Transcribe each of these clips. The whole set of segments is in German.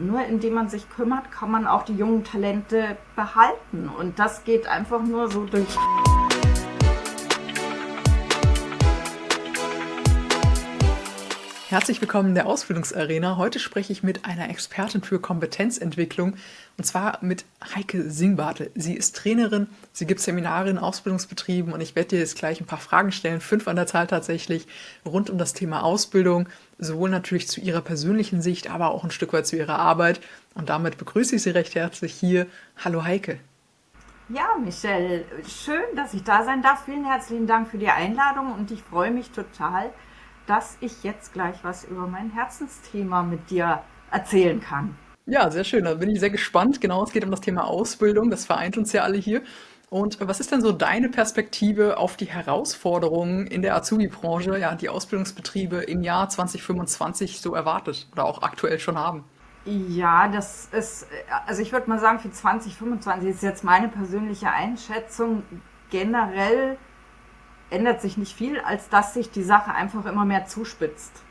Nur indem man sich kümmert, kann man auch die jungen Talente behalten. Und das geht einfach nur so durch. Herzlich willkommen in der Ausbildungsarena. Heute spreche ich mit einer Expertin für Kompetenzentwicklung und zwar mit Heike Singbartel. Sie ist Trainerin, sie gibt Seminare in Ausbildungsbetrieben und ich werde dir jetzt gleich ein paar Fragen stellen, 5 an der Zahl tatsächlich, rund um das Thema Ausbildung, sowohl natürlich zu ihrer persönlichen Sicht, aber auch ein Stück weit zu ihrer Arbeit. Und damit begrüße ich Sie recht herzlich hier. Hallo Heike. Ja, Michelle, schön, dass ich da sein darf. Vielen herzlichen Dank für die Einladung und ich freue mich total, dass ich jetzt gleich was über mein Herzensthema mit dir erzählen kann. Ja, sehr schön. Da bin ich sehr gespannt. Genau, es geht um das Thema Ausbildung. Das vereint uns ja alle hier. Und was ist denn so deine Perspektive auf die Herausforderungen in der Azubi-Branche, ja, die Ausbildungsbetriebe im Jahr 2025 so erwartet oder auch aktuell schon haben? Ja, das ist, also ich würde mal sagen, für 2025 ist jetzt meine persönliche Einschätzung. Generell ändert sich nicht viel, als dass sich die Sache einfach immer mehr zuspitzt.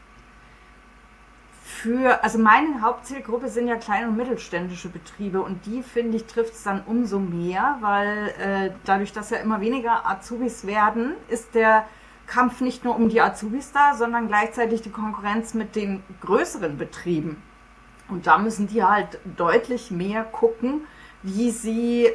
Also meine Hauptzielgruppe sind ja kleine und mittelständische Betriebe und die, finde ich, trifft es dann umso mehr, weil dadurch, dass ja immer weniger Azubis werden, ist der Kampf nicht nur um die Azubis da, sondern gleichzeitig die Konkurrenz mit den größeren Betrieben. Und da müssen die halt deutlich mehr gucken, wie sie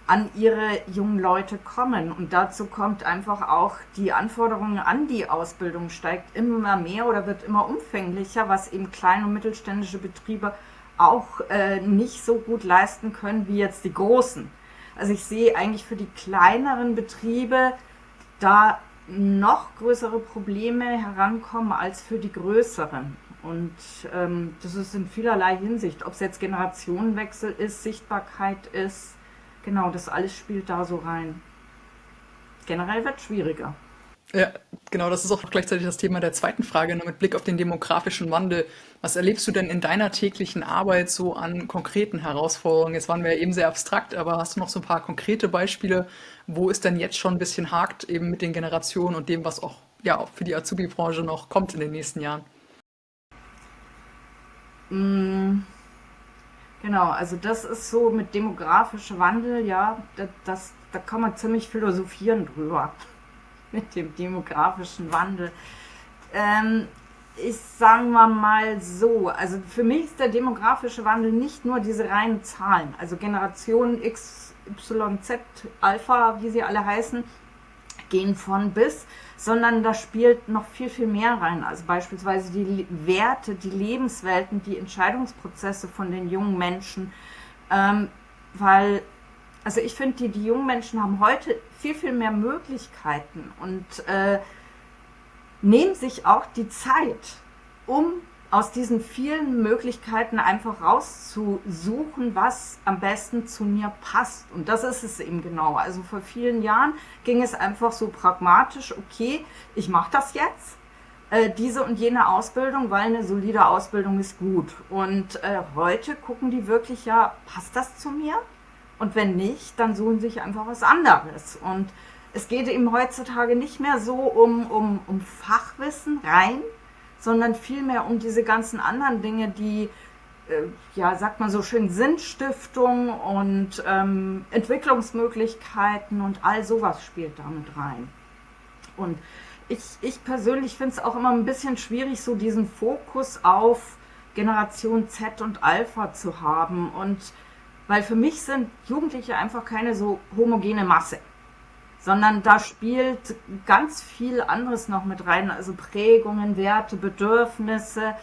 an ihre jungen Leute kommen. Und dazu kommt einfach auch, die Anforderungen an die Ausbildung steigt immer mehr oder wird immer umfänglicher, was eben kleine und mittelständische Betriebe auch nicht so gut leisten können wie jetzt die großen. Also ich sehe eigentlich für die kleineren Betriebe da noch größere Probleme herankommen als für die größeren. Und das ist in vielerlei Hinsicht, ob es jetzt Generationenwechsel ist, Sichtbarkeit ist, genau, das alles spielt da so rein. Generell wird es schwieriger. Ja, genau, das ist auch gleichzeitig das Thema der zweiten Frage, ne, mit Blick auf den demografischen Wandel. Was erlebst du denn in deiner täglichen Arbeit so an konkreten Herausforderungen? Jetzt waren wir ja eben sehr abstrakt, aber hast du noch so ein paar konkrete Beispiele, wo es denn jetzt schon ein bisschen hakt, eben mit den Generationen und dem, was auch, ja, auch für die Azubi-Branche noch kommt in den nächsten Jahren? Mm, genau, also das ist so mit demografischem Wandel, ja, da kann man ziemlich philosophieren drüber, mit dem demografischen Wandel. Ähm, Ich sagen wir mal so, also für mich ist der demografische Wandel nicht nur diese reinen Zahlen, also Generation X, Y, Z, Alpha, wie sie alle heißen, gehen von bis, sondern da spielt noch viel, viel mehr rein. Also beispielsweise die Werte, die Lebenswelten, die Entscheidungsprozesse von den jungen Menschen, ähm, weil, also ich finde, die jungen Menschen haben heute viel, viel mehr Möglichkeiten und nehmen sich auch die Zeit, um aus diesen vielen Möglichkeiten einfach rauszusuchen, was am besten zu mir passt. Und das ist es eben genau. Also vor vielen Jahren ging es einfach so pragmatisch, okay, ich mache das jetzt, diese und jene Ausbildung, weil eine solide Ausbildung ist gut. Und heute gucken die wirklich, ja, passt das zu mir? Und wenn nicht, dann suchen sich einfach was anderes. Und es geht eben heutzutage nicht mehr so um Fachwissen rein, sondern vielmehr um diese ganzen anderen Dinge, die, ja, sagt man so schön, Sinnstiftung und Entwicklungsmöglichkeiten und all sowas spielt damit rein. Und ich persönlich finde es auch immer ein bisschen schwierig, so diesen Fokus auf Generation Z und Alpha zu haben. Und weil für mich sind Jugendliche einfach keine so homogene Masse, sondern da spielt ganz viel anderes noch mit rein, also Prägungen, Werte, Bedürfnisse.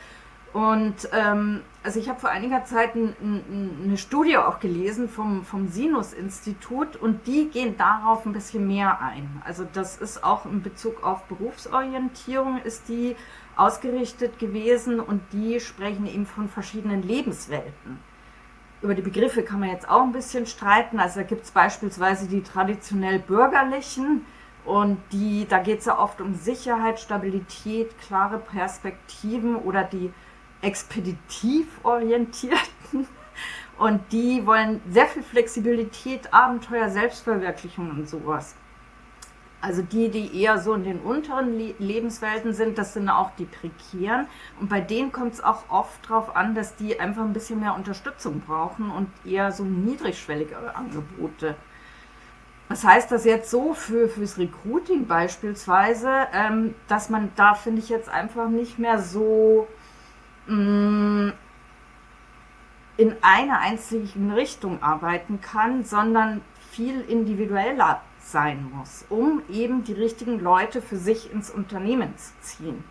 Und also ich habe vor einiger Zeit eine Studie auch gelesen vom Sinus-Institut und die gehen darauf ein bisschen mehr ein. Also das ist auch in Bezug auf Berufsorientierung ist die ausgerichtet gewesen und die sprechen eben von verschiedenen Lebenswelten. Über die Begriffe kann man jetzt auch ein bisschen streiten. Also da gibt es beispielsweise die traditionell bürgerlichen und da geht es ja oft um Sicherheit, Stabilität, klare Perspektiven oder die expeditiv orientierten. Und die wollen sehr viel Flexibilität, Abenteuer, Selbstverwirklichung und sowas. Also die eher so in den unteren Lebenswelten sind, das sind auch die prekären. Und bei denen kommt es auch oft darauf an, dass die einfach ein bisschen mehr Unterstützung brauchen und eher so niedrigschwelligere Angebote. Was heißt das jetzt so fürs Recruiting beispielsweise, dass man da, finde ich, jetzt einfach nicht mehr so mh, in einer einzigen Richtung arbeiten kann, sondern viel individueller sein muss, um eben die richtigen Leute für sich ins Unternehmen zu ziehen.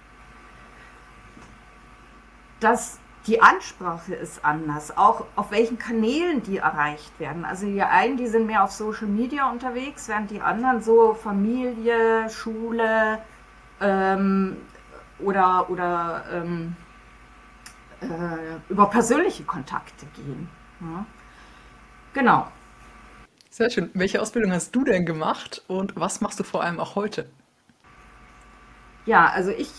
Die Ansprache ist anders, auch auf welchen Kanälen die erreicht werden. Also die einen, die sind mehr auf Social Media unterwegs, während die anderen so Familie, Schule oder über persönliche Kontakte gehen. Ja. Genau. Sehr schön. Welche Ausbildung hast du denn gemacht und was machst du vor allem auch heute? Ja, also ich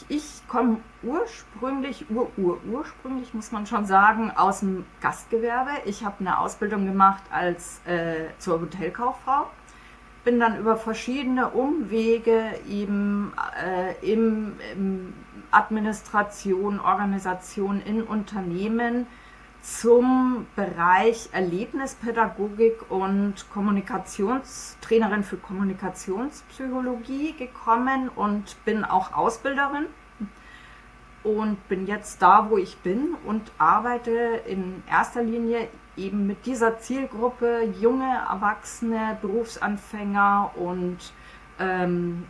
komme ursprünglich muss man schon sagen, aus dem Gastgewerbe. Ich habe eine Ausbildung gemacht zur Hotelkauffrau, bin dann über verschiedene Umwege eben im Administration, Organisation in Unternehmen zum Bereich Erlebnispädagogik und Trainerin für Kommunikationspsychologie gekommen und bin auch Ausbilderin und bin jetzt da, wo ich bin und arbeite in erster Linie eben mit dieser Zielgruppe junge Erwachsene, Berufsanfänger und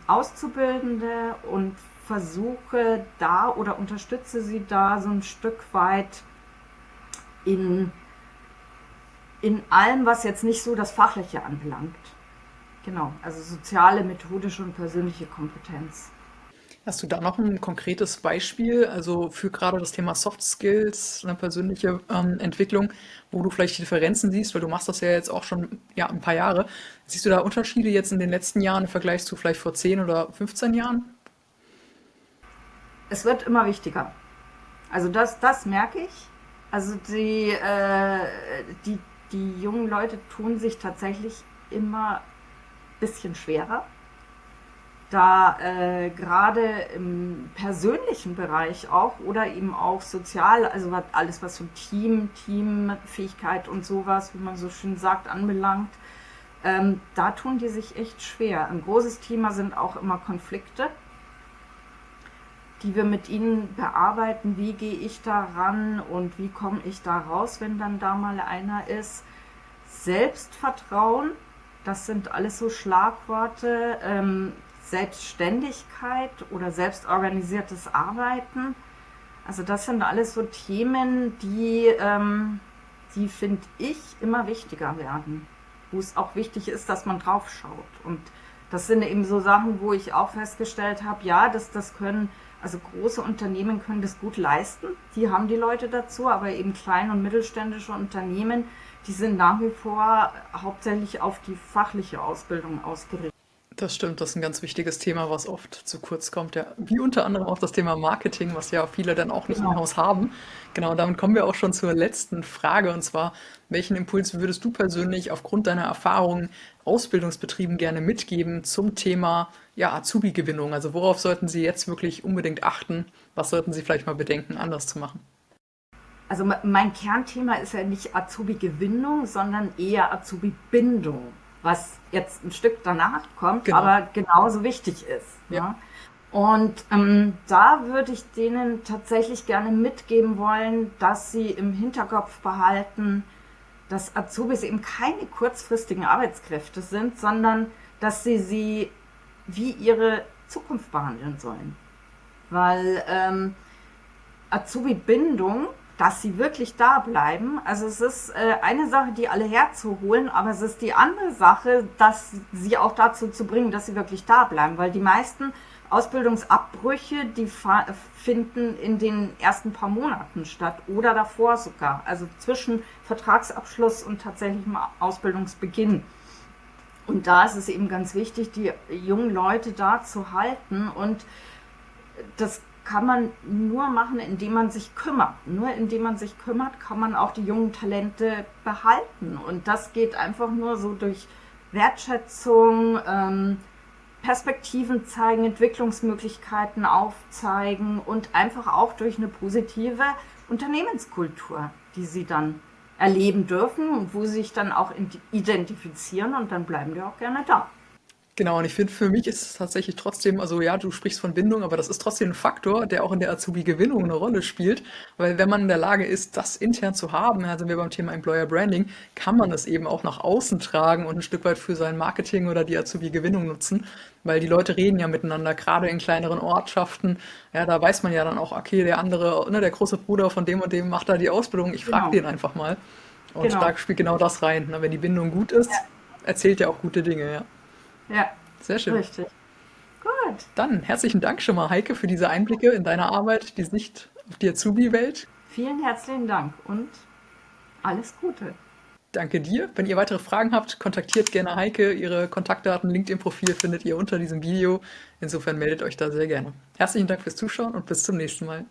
Auszubildende und versuche da oder unterstütze sie da so ein Stück weit in allem, was jetzt nicht so das Fachliche anbelangt. Genau, also soziale, methodische und persönliche Kompetenz. Hast du da noch ein konkretes Beispiel, also für gerade das Thema Soft Skills, eine persönliche Entwicklung, wo du vielleicht Differenzen siehst, weil du machst das ja jetzt auch schon ja, ein paar Jahre. Siehst du da Unterschiede jetzt in den letzten Jahren im Vergleich zu vielleicht vor 10 oder 15 Jahren? Es wird immer wichtiger. Also das merke ich. Also die jungen Leute tun sich tatsächlich immer ein bisschen schwerer, da gerade im persönlichen Bereich auch oder eben auch sozial, also alles was so Teamfähigkeit und sowas, wie man so schön sagt, anbelangt, da tun die sich echt schwer. Ein großes Thema sind auch immer Konflikte, die wir mit ihnen bearbeiten. Wie gehe ich da ran und wie komme ich da raus, wenn dann da mal einer ist. Selbstvertrauen, das sind alles so Schlagworte. Selbstständigkeit oder selbstorganisiertes Arbeiten. Also das sind alles so Themen, die finde ich, immer wichtiger werden. Wo es auch wichtig ist, dass man drauf schaut. Und das sind eben so Sachen, wo ich auch festgestellt habe, ja, also große Unternehmen können das gut leisten, die haben die Leute dazu, aber eben kleine und mittelständische Unternehmen, die sind nach wie vor hauptsächlich auf die fachliche Ausbildung ausgerichtet. Das stimmt, das ist ein ganz wichtiges Thema, was oft zu kurz kommt. Ja, wie unter anderem auch das Thema Marketing, was ja viele dann auch nicht im Genau. Haus haben. Genau, damit kommen wir auch schon zur letzten Frage und zwar, welchen Impuls würdest du persönlich aufgrund deiner Erfahrungen Ausbildungsbetrieben gerne mitgeben zum Thema ja, Azubi-Gewinnung? Also worauf sollten sie jetzt wirklich unbedingt achten? Was sollten sie vielleicht mal bedenken, anders zu machen? Also mein Kernthema ist ja nicht Azubi-Gewinnung, sondern eher Azubi-Bindung, was jetzt ein Stück danach kommt, Genau. aber genauso wichtig ist. Ja. Ja? Und da würde ich denen tatsächlich gerne mitgeben wollen, dass sie im Hinterkopf behalten, dass Azubis eben keine kurzfristigen Arbeitskräfte sind, sondern dass sie wie ihre Zukunft behandeln sollen. Weil Azubi-Bindung, dass sie wirklich da bleiben. Also es ist eine Sache, die alle herzuholen, aber es ist die andere Sache, dass sie auch dazu zu bringen, dass sie wirklich da bleiben. Weil die meisten Ausbildungsabbrüche, die finden in den ersten paar Monaten statt oder davor sogar. Also zwischen Vertragsabschluss und tatsächlichem Ausbildungsbeginn. Und da ist es eben ganz wichtig, die jungen Leute da zu halten und das kann man nur machen, indem man sich kümmert. Nur indem man sich kümmert, kann man auch die jungen Talente behalten. Und das geht einfach nur so durch Wertschätzung, Perspektiven zeigen, Entwicklungsmöglichkeiten aufzeigen und einfach auch durch eine positive Unternehmenskultur, die sie dann erleben dürfen und wo sie sich dann auch identifizieren und dann bleiben die auch gerne da. Genau, und ich finde, für mich ist es tatsächlich trotzdem, also ja, du sprichst von Bindung, aber das ist trotzdem ein Faktor, der auch in der Azubi-Gewinnung eine Rolle spielt, weil wenn man in der Lage ist, das intern zu haben, also wir beim Thema Employer Branding, kann man es eben auch nach außen tragen und ein Stück weit für sein Marketing oder die Azubi-Gewinnung nutzen, weil die Leute reden ja miteinander, gerade in kleineren Ortschaften, ja, da weiß man ja dann auch, okay, der andere, ne, der große Bruder von dem und dem macht da die Ausbildung, ich frage Genau, den einfach mal. Und genau. da spielt genau das rein, ne? Wenn die Bindung gut ist, Ja, erzählt er auch gute Dinge, ja. ja, Sehr schön. richtig. Gut. Dann herzlichen Dank schon mal, Heike, für diese Einblicke in deine Arbeit, die Sicht auf die Azubi-Welt. Vielen herzlichen Dank und alles Gute. Danke dir. Wenn ihr weitere Fragen habt, kontaktiert gerne Heike. Ihre Kontaktdaten, LinkedIn-Profil findet ihr unter diesem Video. Insofern meldet euch da sehr gerne. Herzlichen Dank fürs Zuschauen und bis zum nächsten Mal.